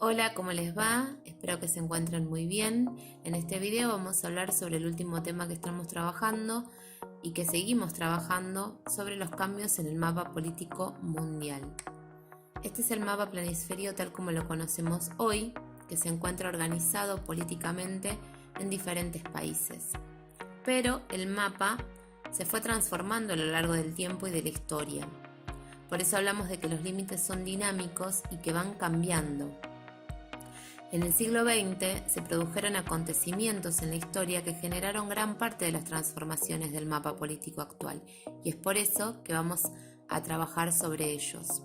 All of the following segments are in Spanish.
Hola, ¿cómo les va? Espero que se encuentren muy bien. En este video vamos a hablar sobre el último tema que estamos trabajando y que seguimos trabajando sobre los cambios en el mapa político mundial. Este es el mapa planisferio tal como lo conocemos hoy, que se encuentra organizado políticamente en diferentes países. Pero el mapa se fue transformando a lo largo del tiempo y de la historia. Por eso hablamos de que los límites son dinámicos y que van cambiando. En el siglo XX se produjeron acontecimientos en la historia que generaron gran parte de las transformaciones del mapa político actual, y es por eso que vamos a trabajar sobre ellos.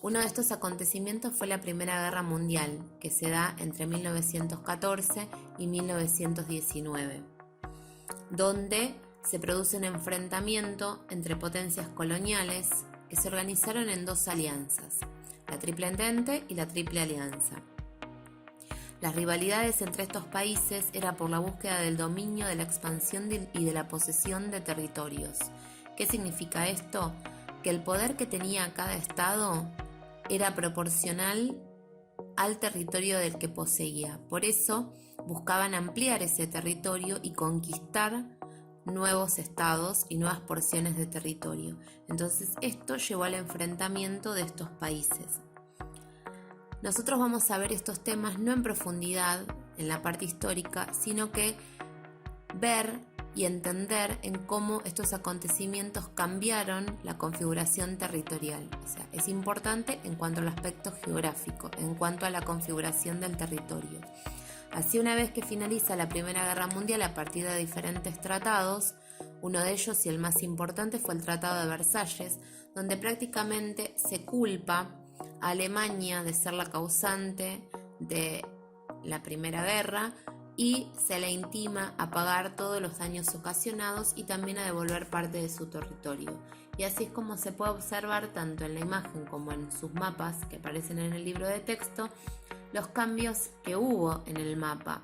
Uno de estos acontecimientos fue la Primera Guerra Mundial, que se da entre 1914 y 1919, donde se produce un enfrentamiento entre potencias coloniales que se organizaron en dos alianzas, la Triple Entente y la Triple Alianza. Las rivalidades entre estos países era por la búsqueda del dominio, de la expansión y de la posesión de territorios. ¿Qué significa esto? Que el poder que tenía cada estado era proporcional al territorio del que poseía. Por eso buscaban ampliar ese territorio y conquistar nuevos estados y nuevas porciones de territorio. Entonces esto llevó al enfrentamiento de estos países. Nosotros vamos a ver estos temas no en profundidad en la parte histórica, sino que ver y entender en cómo estos acontecimientos cambiaron la configuración territorial. O sea, es importante en cuanto al aspecto geográfico, en cuanto a la configuración del territorio. Así, una vez que finaliza la Primera Guerra Mundial a partir de diferentes tratados, uno de ellos y el más importante fue el Tratado de Versalles, donde prácticamente se culpa a Alemania de ser la causante de la Primera Guerra y se le intima a pagar todos los daños ocasionados y también a devolver parte de su territorio. Y así es como se puede observar tanto en la imagen como en sus mapas que aparecen en el libro de texto los cambios que hubo en el mapa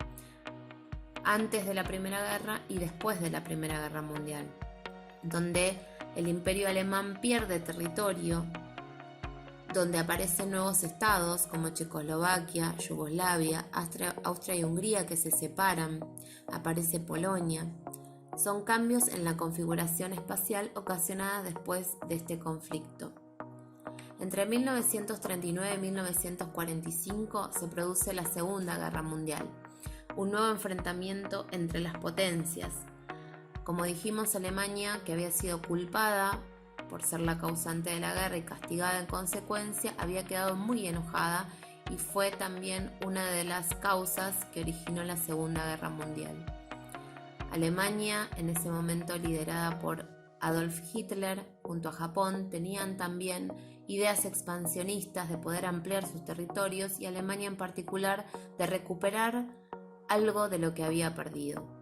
antes de la Primera Guerra y después de la Primera Guerra Mundial, donde el Imperio Alemán pierde territorio, donde aparecen nuevos estados como Checoslovaquia, Yugoslavia, Austria y Hungría que se separan, aparece Polonia. Son cambios en la configuración espacial ocasionadas después de este conflicto. Entre 1939 y 1945 se produce la Segunda Guerra Mundial, un nuevo enfrentamiento entre las potencias. Como dijimos, Alemania, que había sido culpada por ser la causante de la guerra y castigada en consecuencia, había quedado muy enojada y fue también una de las causas que originó la Segunda Guerra Mundial. Alemania, en ese momento liderada por Adolf Hitler, junto a Japón, tenían también ideas expansionistas de poder ampliar sus territorios y Alemania en particular de recuperar algo de lo que había perdido.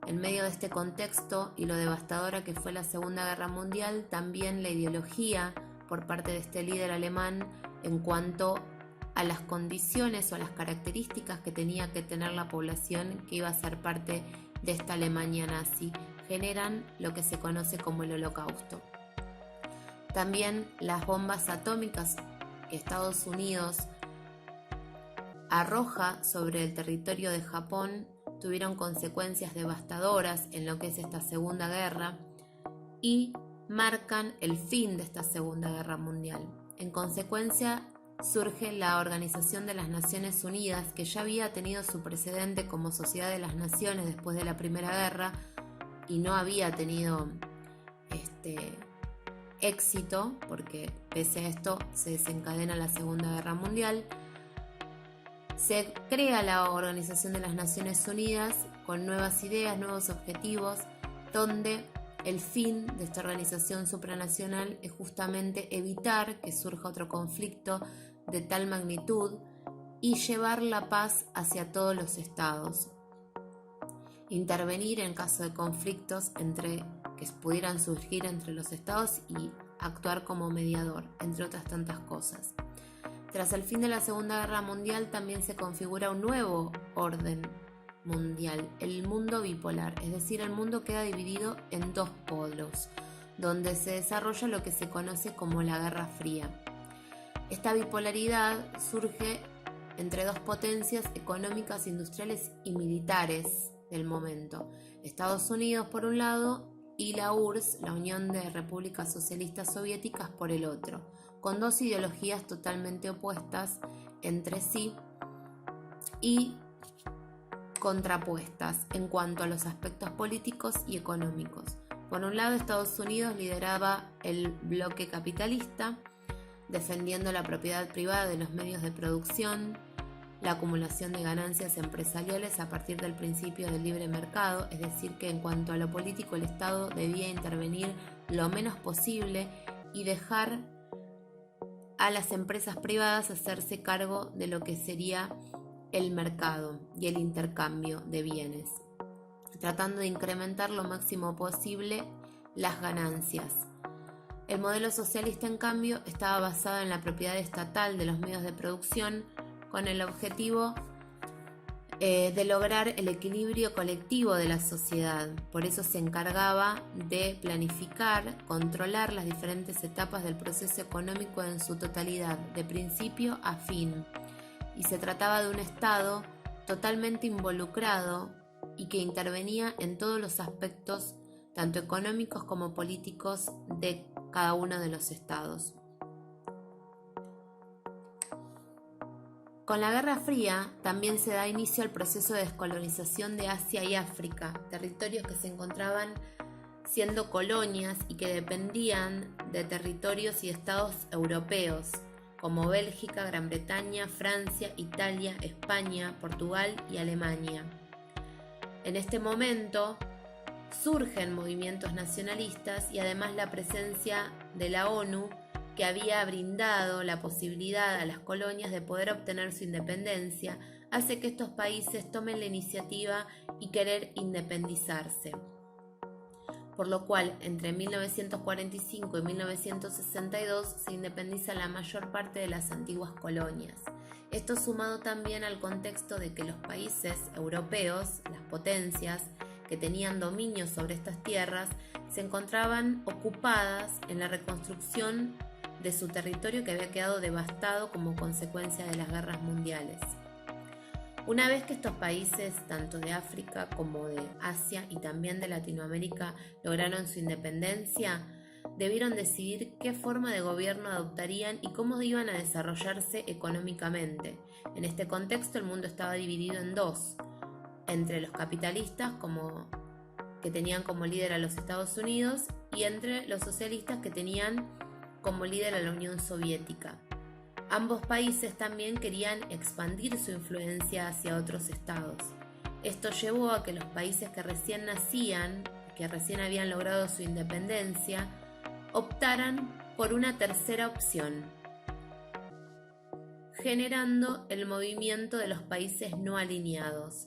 En medio de este contexto y lo devastadora que fue la Segunda Guerra Mundial, también la ideología por parte de este líder alemán en cuanto a las condiciones o a las características que tenía que tener la población que iba a ser parte de esta Alemania nazi, generan lo que se conoce como el Holocausto. También las bombas atómicas que Estados Unidos arroja sobre el territorio de Japón tuvieron consecuencias devastadoras en lo que es esta Segunda Guerra y marcan el fin de esta Segunda Guerra Mundial. En consecuencia, surge la Organización de las Naciones Unidas, que ya había tenido su precedente como Sociedad de las Naciones después de la Primera Guerra y no había tenido éxito, porque pese a esto se desencadena la Segunda Guerra Mundial. Se crea la Organización de las Naciones Unidas con nuevas ideas, nuevos objetivos, donde el fin de esta organización supranacional es justamente evitar que surja otro conflicto de tal magnitud y llevar la paz hacia todos los estados. Intervenir en caso de conflictos que pudieran surgir entre los estados y actuar como mediador, entre otras tantas cosas. Tras el fin de la Segunda Guerra Mundial también se configura un nuevo orden mundial, el mundo bipolar, es decir, el mundo queda dividido en dos polos, donde se desarrolla lo que se conoce como la Guerra Fría. Esta bipolaridad surge entre dos potencias económicas, industriales y militares del momento. Estados Unidos por un lado y la URSS, la Unión de Repúblicas Socialistas Soviéticas, por el otro, con dos ideologías totalmente opuestas entre sí y contrapuestas en cuanto a los aspectos políticos y económicos. Por un lado, Estados Unidos lideraba el bloque capitalista, defendiendo la propiedad privada de los medios de producción, la acumulación de ganancias empresariales a partir del principio del libre mercado, es decir, que en cuanto a lo político el Estado debía intervenir lo menos posible y dejar a las empresas privadas hacerse cargo de lo que sería el mercado y el intercambio de bienes, tratando de incrementar lo máximo posible las ganancias. El modelo socialista, en cambio, estaba basado en la propiedad estatal de los medios de producción con el objetivo de lograr el equilibrio colectivo de la sociedad. Por eso se encargaba de planificar, controlar las diferentes etapas del proceso económico en su totalidad, de principio a fin. Y se trataba de un Estado totalmente involucrado y que intervenía en todos los aspectos, tanto económicos como políticos, de cada uno de los estados. Con la Guerra Fría también se da inicio al proceso de descolonización de Asia y África, territorios que se encontraban siendo colonias y que dependían de territorios y estados europeos, como Bélgica, Gran Bretaña, Francia, Italia, España, Portugal y Alemania. En este momento surgen movimientos nacionalistas y además la presencia de la ONU, que había brindado la posibilidad a las colonias de poder obtener su independencia, hace que estos países tomen la iniciativa y querer independizarse. Por lo cual, entre 1945 y 1962 se independiza la mayor parte de las antiguas colonias. Esto sumado también al contexto de que los países europeos, las potencias que tenían dominio sobre estas tierras, se encontraban ocupadas en la reconstrucción de su territorio que había quedado devastado como consecuencia de las guerras mundiales. Una vez que estos países, tanto de África como de Asia y también de Latinoamérica, lograron su independencia, debieron decidir qué forma de gobierno adoptarían y cómo iban a desarrollarse económicamente. En este contexto, el mundo estaba dividido en dos, entre los capitalistas, que tenían como líder a los Estados Unidos, y entre los socialistas, que tenían como líder a la Unión Soviética. Ambos países también querían expandir su influencia hacia otros estados. Esto llevó a que los países que recién nacían, que recién habían logrado su independencia, optaran por una tercera opción, generando el movimiento de los países no alineados,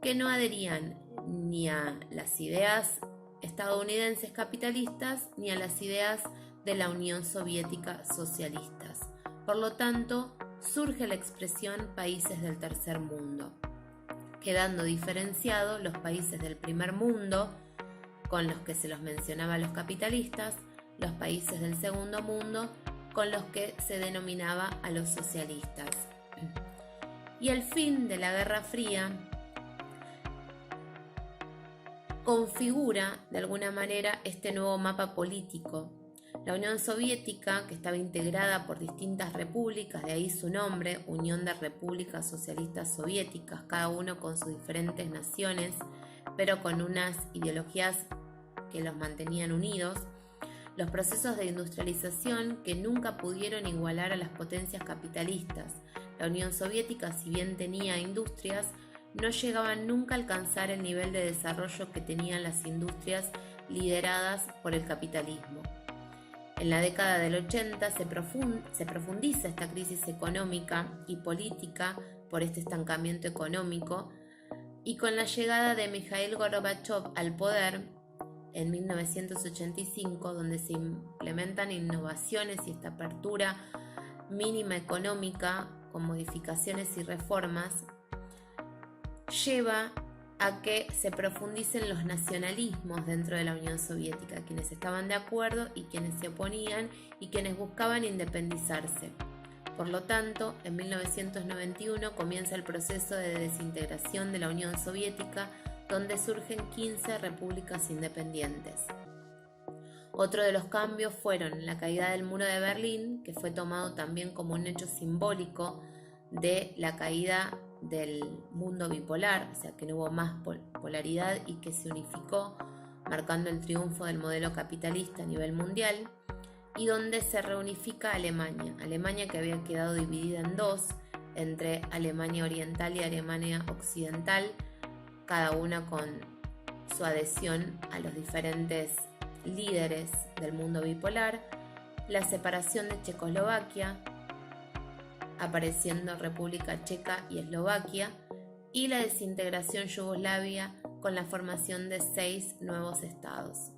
que no adherían ni a las ideas estadounidenses capitalistas ni a las ideas de la Unión Soviética socialistas. Por lo tanto, surge la expresión países del tercer mundo, quedando diferenciados los países del primer mundo, con los que se los mencionaba a los capitalistas, los países del segundo mundo, con los que se denominaba a los socialistas. Y el fin de la Guerra Fría configura de alguna manera este nuevo mapa político. La Unión Soviética, que estaba integrada por distintas repúblicas, de ahí su nombre, Unión de Repúblicas Socialistas Soviéticas, cada uno con sus diferentes naciones, pero con unas ideologías que los mantenían unidos. Los procesos de industrialización que nunca pudieron igualar a las potencias capitalistas. La Unión Soviética, si bien tenía industrias, no llegaban nunca a alcanzar el nivel de desarrollo que tenían las industrias lideradas por el capitalismo. En la década del 80 se profundiza esta crisis económica y política por este estancamiento económico, y con la llegada de Mikhail Gorbachev al poder en 1985, donde se implementan innovaciones y esta apertura mínima económica con modificaciones y reformas, lleva a que se profundicen los nacionalismos dentro de la Unión Soviética, quienes estaban de acuerdo y quienes se oponían y quienes buscaban independizarse. Por lo tanto, en 1991 comienza el proceso de desintegración de la Unión Soviética, donde surgen 15 repúblicas independientes. Otro de los cambios fueron la caída del muro de Berlín, que fue tomado también como un hecho simbólico de la caída del mundo bipolar, o sea que no hubo más polaridad y que se unificó, marcando el triunfo del modelo capitalista a nivel mundial, y donde se reunifica Alemania que había quedado dividida en dos, entre Alemania Oriental y Alemania Occidental, cada una con su adhesión a los diferentes líderes del mundo bipolar, la separación de Checoslovaquia, apareciendo República Checa y Eslovaquia, y la desintegración Yugoslavia con la formación de 6 nuevos estados.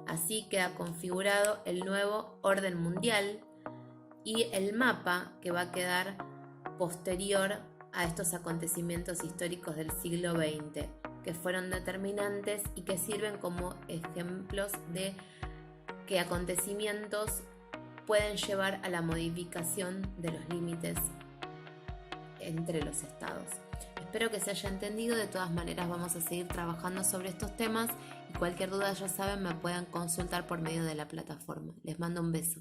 Así queda configurado el nuevo orden mundial y el mapa que va a quedar posterior a estos acontecimientos históricos del siglo XX, que fueron determinantes y que sirven como ejemplos de que acontecimientos pueden llevar a la modificación de los límites entre los estados. Espero que se haya entendido. De todas maneras vamos a seguir trabajando sobre estos temas y cualquier duda, ya saben, me pueden consultar por medio de la plataforma. Les mando un beso.